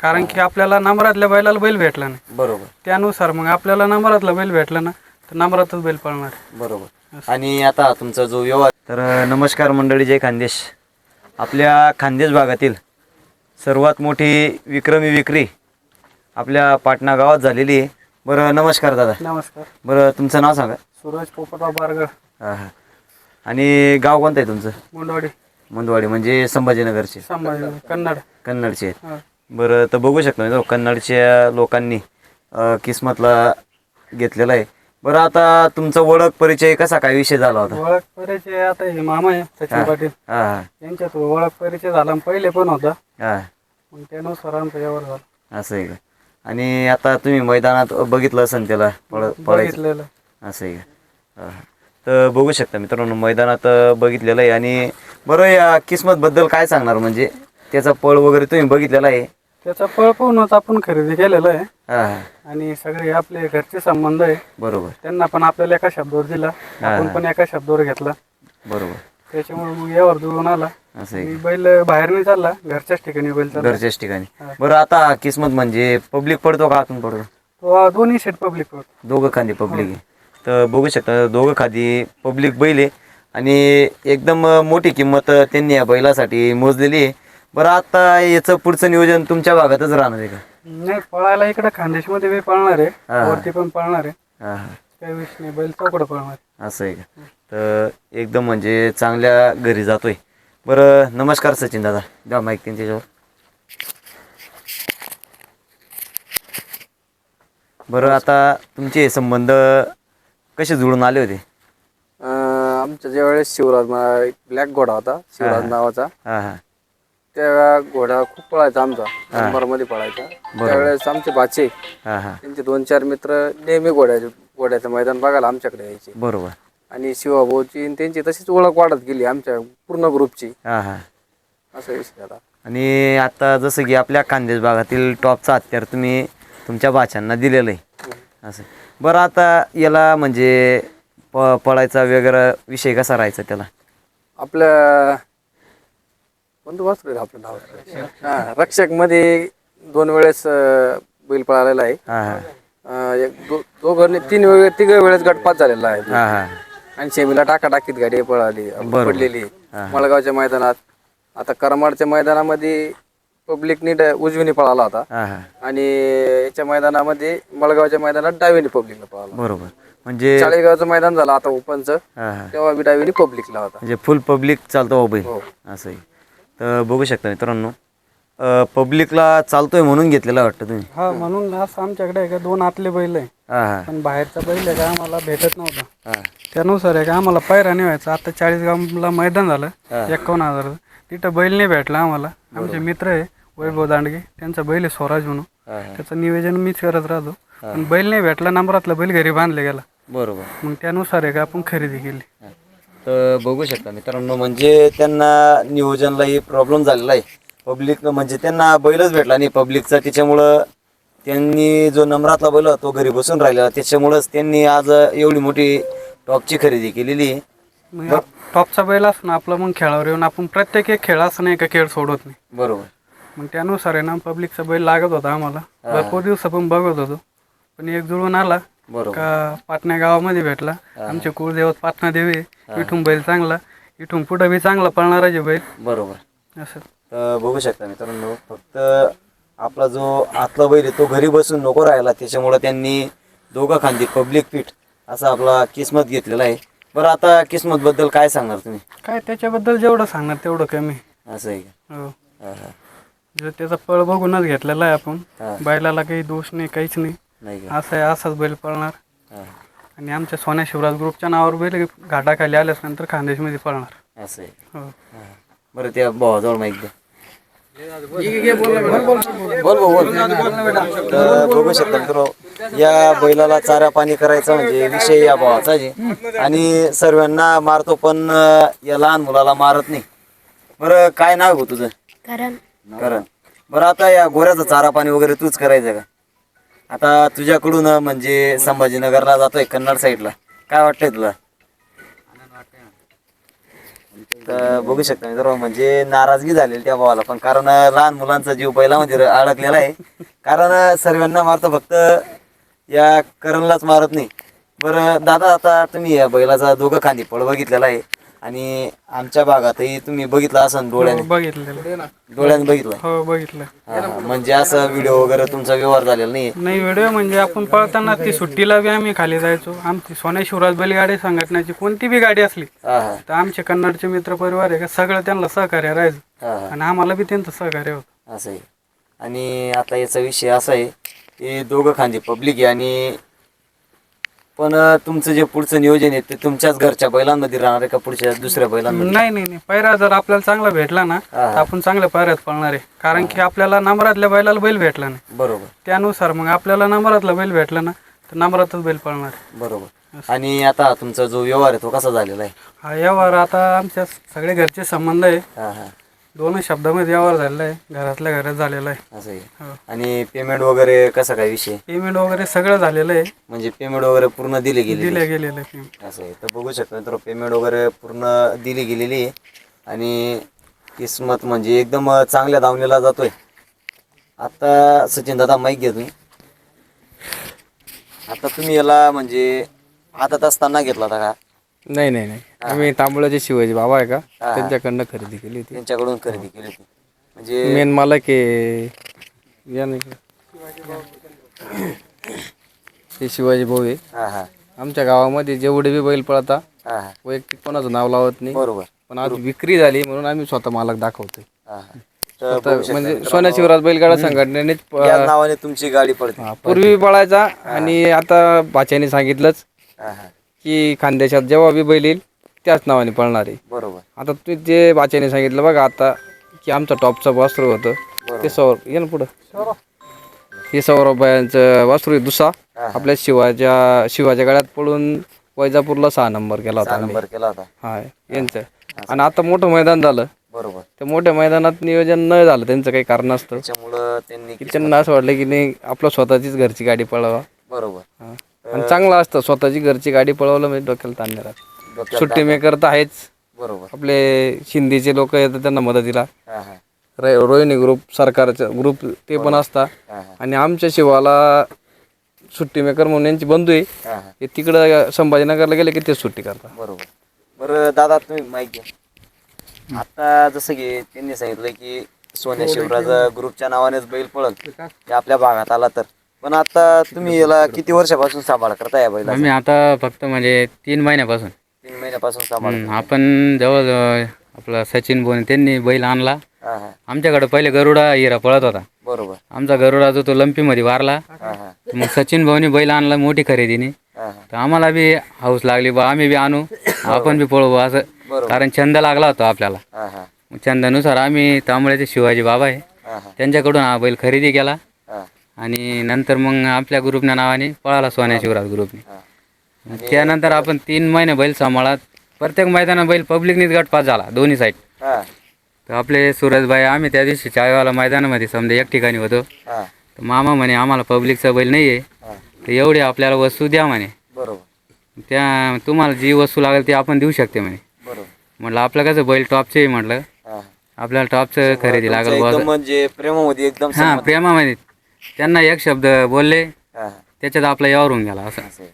कारण की आपल्याला नंबरातल्या बैलाला बैल भेटला नाही, बरोबर त्यानुसार मग आपल्याला नंबरातला बैल भेटला ना तर नंबरातच बैल पळणार. बरोबर. आणि आता तुमचा जो व्यवहार तर नमस्कार मंडळी, जय खानदेश. आपल्या खानदेश भागातील सर्वात मोठी विक्रमी विक्री आपल्या पाटणा गावात झालेली आहे. बरं, नमस्कार दादा. नमस्कार. बरं, तुमचं नाव सांगा. सूरज पोपटराव बारगड. हां हां. आणि गाव कोणतं आहे तुमचं? मुंडवाडी. मुंदवाडी म्हणजे संभाजीनगरचे? संभाजी, कन्नड. कन्नडचे. हा. बरं, तर बघू शकतो मित्रांनो, कन्नडच्या लोकांनी किस्मतला घेतलेला आहे. बरं, आता तुमचा ओळख परिचय कसा काय विषय झाला होता? ओळख परिचय आता हे मामा आहे सचिन पाटील, हां हां यांच्यात ओळख परिचय झाला आणि पहिले पण होता, हां. मग त्यानुसार आमचा व्यवहार झाला. असं आहे का? आणि आता तुम्ही मैदानात बघितलं असेल त्याला पळायचं, बघितलेलं. असं आहे का? हां. तर बघू शकता मित्रांनो, मैदानात बघितलेलं आहे. आणि बरं, या किस्मतबद्दल काय सांगणार? म्हणजे त्याचा पळ वगैरे तुम्ही बघितलेला आहे? त्याचा पळ पाहूनच आपण खरेदी केलेला आहे. हां हां. आणि सगळे आपले घरचे संबंध आहे, बरोबर. त्यांना पण आपल्याला एका शब्दावर दिला, आपण पण एका शब्दावर घेतला, बरोबर. त्याच्यामुळे मग यावर जुळून आला. असं आहे. बैल बाहेर नाही चालला, घरच्याच ठिकाणी बैल चालला. घरच्याच ठिकाणी. बरं, आता किस्मत म्हणजे पब्लिक पडतो का आतून पडतो? तो दोन्ही सेट पब्लिक होत. दोघं खांदी पब्लिक आहे. तर बघू शकता, दोघं खांदी पब्लिक बैल आहे आणि एकदम मोठी किंमत त्यांनी या बैलासाठी मोजलेली आहे. बरं, आता याचं पुढचं नियोजन तुमच्या भागातच राहणार आहे का? नाही, पळायला इकडे खानदेशमध्ये बी पळणार आहे, वरती पण पळणार आहे, हां हां. काही विषय नाही, बैल चौकडं पळणार. असं आहे का? तर एकदम म्हणजे चांगल्या घरी जातोय. बरं, नमस्कार सचिन दादा, द्या माईक त्यांच्याजवळ. बरं, आता तुमचे संबंध कसे जुळून आले होते? आमच्या ज्यावेळेस शिवराज एक ब्लॅक घोडा होता, शिवराज नावाचा, हां हां. त्या घोडा खूप पळायचा आमचा, नंबरमध्ये पळायचा. त्यावेळेस आमचे बाचे, हां हां. त्यांचे 2-4 मित्र नेहमी घोड्याचं मैदान बघायला आमच्याकडे यायचे. बरोबर. आणि शिवाभाऊची आणि त्यांची तशीच ओळख वाढत गेली आमच्या पूर्ण ग्रुपची. हां हां. असा विषय झाला. आणि आता जसं की आपल्या खानदेश भागातील टॉपचा हत्यार तुम्ही तुमच्या बाच्यांना दिलेलं आहे असं. बरं, आता याला म्हणजे पळायचा वगैरे विषय कसा राहायचा त्याला? आपल्या कोणतं वासरू आहे आपलं नाव? हां, रक्षक मध्ये 2 वेळेस बैल पळालेला आहे. हां हां. दोघांनी 3 वेळेस गटपात झालेला आहे. हां हां. आणि शेमीला टाकाटाकीत गाडी पडलेली मळगावच्या मैदानात. आता करमाडच्या मैदानामध्ये पब्लिकनी उजवीने पळाला होता हां हां. आणि याच्या मैदानामध्ये मळगावच्या मैदानात डावीने पब्लिकला पळाला. बरोबर. म्हणजे चाळीसगावचं मैदान झालं आता ओपनचं, हां हां. तेव्हा बी डावीने पब्लिकला होता. म्हणजे फुल पब्लिक चालतो हो बैल. हो. असं आहे. तर बघू शकता मित्रांनो, पब्लिकला चालतोय म्हणून घेतलेला वाटतं तुम्ही? हा, म्हणून असं आमच्याकडे आहे का 2 आतले बैल आहे, हां हां. पण बाहेरचा बैल आहे का आम्हाला भेटत नव्हता, हां. त्यानुसार आहे का आम्हाला पायरा नाही व्हायचा. आता 40 मैदान झालं 51,000, तिथं बैल नाही भेटला आम्हाला. आमचे मित्र आहे वैभव दांडगे, त्यांचा बैल आहे स्वराज म्हणून, त्याचं नियोजन मीच करत राहतो. पण बैल नाही भेटला, नंबरातला बैल घरी बांधले गेला. बरोबर. मग त्यानुसार आहे का आपण खरेदी केली. तर बघू शकता मित्रांनो, म्हणजे त्यांना नियोजनलाही प्रॉब्लेम झालेला आहे. पब्लिक म्हणजे त्यांना बैलच भेटला नाही पब्लिकचा, त्याच्यामुळं त्यांनी जो नंबरातला बैल तो घरी बसून राहिला, त्याच्यामुळंच त्यांनी आज एवढी मोठी टॉपची खरेदी केलेली आहे. मग टॉपचा बैल असं आपलं, मग खेळावर येऊन आपण प्रत्येक एक खेळ असं नाही का खेळ सोडत नाही. बरोबर. मग त्यानुसार आहे ना पब्लिकचा बैल लागत होता आम्हाला, भरपूर दिवस पण बघत होतो, पण एक जुळून आला का पाटण्या गावामध्ये भेटला. आमचे कुळदेवत पाटणा देवी, इथून बैल चांगला, इथून पुढे बी चांगला पळणारा जे बैल. बरोबर. असं तर बघू शकता मित्रांनो, फक्त आपला जो आतला बैल आहे तो घरी बसून नको राहिला, त्याच्यामुळं त्यांनी दोघं खांदी पब्लिक पीठ असा आपला किस्मत घेतलेला आहे. बरं, आता किस्मत बद्दल काय सांगणार तुम्ही? काय त्याच्याबद्दल जेवढं सांगणार तेवढं कमी. असं आहे का? हो, हां हां. जो त्याचा पळ बघूनच घेतलेला आहे आपण, बैलाला काही दोष नाही, काहीच नाही. असं आहे, असाच बैल पळणार. आणि आमच्या सोन्या शिवराज ग्रुपच्या नावावर बैल घाटाखाली आल्यास नंतर खानदेशमध्ये पळणार. असं आहे. हो. बरं, त्या भावाजवळ माहिती द्या. तर बघू शकता मित्र, या बैलाला चारा पाणी करायचं म्हणजे विषय या भावाचा आहे. आणि सर्वांना मारतो पण या लहान मुलाला मारत नाही. बरं, काय नाव आहे तुझं? करण. बरं, आता या गोऱ्याचा चारा पाणी वगैरे तूच करायचं का? आता तुझ्याकडून म्हणजे संभाजीनगरला जातोय कन्नड साईडला, काय वाटतंय तुला? तर बघू शकता मित्रांनो, म्हणजे नाराजगी झालेली त्या भावाला पण, कारण लहान मुलांचा जीव बैलामध्ये अडकलेला आहे. कारण सर्वांना मारतो, फक्त या करणलाच मारत नाही. बरं दादा, आता तुम्ही या बैलाचा दोघं खांदी पळ बघितलेला आहे आणि आमच्या भागातही तुम्ही बघितलं असं डोळ्याने बघितलेलं बघितलं. हो बघितलं. म्हणजे असं व्हिडिओ वगैरे तुमचा व्यवहार झालेला नाही? नाही व्हिडिओ म्हणजे आपण पळताना ती सुट्टीला बी आम्ही खाली जायचो. आमची सोन्या शिवराज बैलगाडी संघटनेची कोणती बी गाडी असली हा हा तर आमचे कन्नडचे मित्र परिवार आहे का सगळं त्यांना सहकार्य राहायचं हा हा आणि आम्हाला बी त्यांचं सहकार्य होतं. असं आहे. आणि आता याचा विषय असा आहे की दोघं खांदी पब्लिक आहे, आणि पण तुमचं जे पुढचं नियोजन आहे ते तुमच्याच घरच्या बैलांमध्ये राहणार आहे का दुसऱ्या बैलांमध्ये? नाही पायरा जर आपल्याला चांगला भेटला ना तर आपण चांगल्या पायऱ्यात पळणार आहे. कारण की आपल्याला नंबरातल्या बैलाला बैल भेटला नाही, बरोबर त्यानुसार मग आपल्याला नंबरातला बैल भेटला ना तर नंबरातच बैल पळणार आहे. बरोबर. आणि आता तुमचा जो व्यवहार आहे तो कसा झालेला आहे? हा व्यवहार आता आमच्या सगळे घरचे संबंध आहे, हा हा दोन शब्दामध्ये व्यवहार झालेला आहे, घरातल्या घरात झालेला आहे. असं आहे. हो. आणि पेमेंट वगैरे कसा काय विषय? पेमेंट वगैरे सगळं झालेलं आहे, म्हणजे पेमेंट वगैरे पूर्ण दिली गेली? दिले गेलेलं आहे payment. असं आहे. तर बघू शकतो तर पेमेंट वगैरे पूर्ण दिली गेलेली आहे आणि किस्मत म्हणजे एकदम चांगल्या दावणीला जातोय. आता सचिन दादा माईक घ्या तुम्ही. आता तुम्ही याला म्हणजे आदत असताना घेतला होता का? नाही आम्ही तांबोळाचे शिवाजी बाबा आहे का त्यांच्याकडनं खरेदी केली होती. त्यांच्याकडून खरेदी केली होती म्हणजे? मेन मालक आहे या नाही का? ते शिवाजी भाऊ आहे. हा हा आमच्या गावामध्ये जेवढे बी बैल पळता हा हा वैयक्तिक कोणाचं नाव लावत नाही, बरोबर. पण आज विक्री झाली म्हणून आम्ही स्वतः मालक दाखवतोय. हा हा तर बघू शकता म्हणजे मित्रांनो, सोन्या शिवराज बैलगाडा संघटनेनेच या नावाने तुमची गाडी पडते. पूर्वी पळायचा आणि आता बाच्याने सांगितलंच हा हा की खानदेशात जेव्हा बी बैल येईल त्याच नावाने पळणार आहे. बरोबर. आता तू जे बाच्याने सांगितलं बघा आता की आमचं टॉपचं वासरू होतं ते सौरभ ये ना पुढं, हे सौरभायांचं वासरू आहे दुसरा आपल्या शिवाच्या गळ्यात पडून वैजापूरला 6 नंबर केला होता आम्ही. नंबर केला होता. हा यांचं. आणि आता मोठं मैदान झालं, बरोबर. त्या मोठ्या मैदानात नियोजन न झालं त्यांचं काही कारण असतं. त्याच्यामुळं त्यांनी की त्यांना असं वाटलं की नाही आपलं स्वतःचीच घरची गाडी पळवा. बरोबर. हा. आणि चांगलं असतं स्वतःची घरची गाडी पळवलं म्हणजे डोक्याला ताण नाही राहत. सुट्टी मेकर तर आहेच, बरोबर. आपले शिंदेचे लोक येतात त्यांना मदतीला, हा हा रोहिणी ग्रुप सरकारचा ग्रुप ते पण असतात. हा हा आणि आमच्या शिवाला सुट्टी मेकर म्हणून यांची बंधू आहे, हा हा ते तिकडं संभाजीनगरला गेले की ते सुट्टी करतात. बरोबर. बरं दादा तुम्ही माहित घ्या. आता जसं की त्यांनी सांगितलं की सोन्या शिवराज ग्रुपच्या नावानेच बैल पळल ते आपल्या भागात आला तर, पण आता तुम्ही याला किती वर्षापासून सांभाळ करता या बैलाचा? आम्ही आता फक्त म्हणजे 3 महिन्यापासून 3 महिन्यापासून सांभाळ आपण जवळजवळ आपला सचिन बोन त्यांनी बैल आणला. हा हा आमच्याकडे पहिले गरुडा हिरा पळत होता. बरोबर. आमचा गरुडा जो तो लंपीमध्ये वारला, हा हा मग सचिन भाऊनी बैल आणला मोठी खरेदीने. हा हा तर आम्हाला बी हाऊस लागली बा आम्ही बी आणू आपण बी पळू बा असं, बरोबर. कारण छंद लागला होता आपल्याला. हा हा मग छंदानुसार आम्ही तांबळ्याचे शिवाजी बाबा आहे हा हा त्यांच्याकडून हा बैल खरेदी केला हा आणि नंतर मग आपल्या ग्रुपच्या नावाने पळाला सोन्या शिवराज ग्रुपने. हा. त्यानंतर आपण 3 महिने बैल सांभाळत, प्रत्येक मैदानात बैल पब्लिकनीच गट पास झाला दोन्ही साईड. हा तर आपले सूरजबाई आम्ही त्या दिवशी चायवाला मैदानामध्ये समजा एक ठिकाणी होतो, हा तर मामा म्हणे आम्हाला पब्लिकचा बैल नाही आहे, हा तर एवढी आपल्याला वस्तू द्या म्हणे, बरोबर. त्या तुम्हाला जी वस्तू लागेल ती आपण देऊ शकते म्हणे. बरोबर. म्हटलं आपलं कसं बैल टॉपचे आहे म्हटलं, हा आपल्याला टॉपचं खरेदी लागेल एकदम बस. म्हणजे प्रेमामध्ये एकदम हां प्रेमामध्ये त्यांना एक शब्द बोलले हा हा त्याच्यात आपला यावर होऊन गेला असं. असं आहे.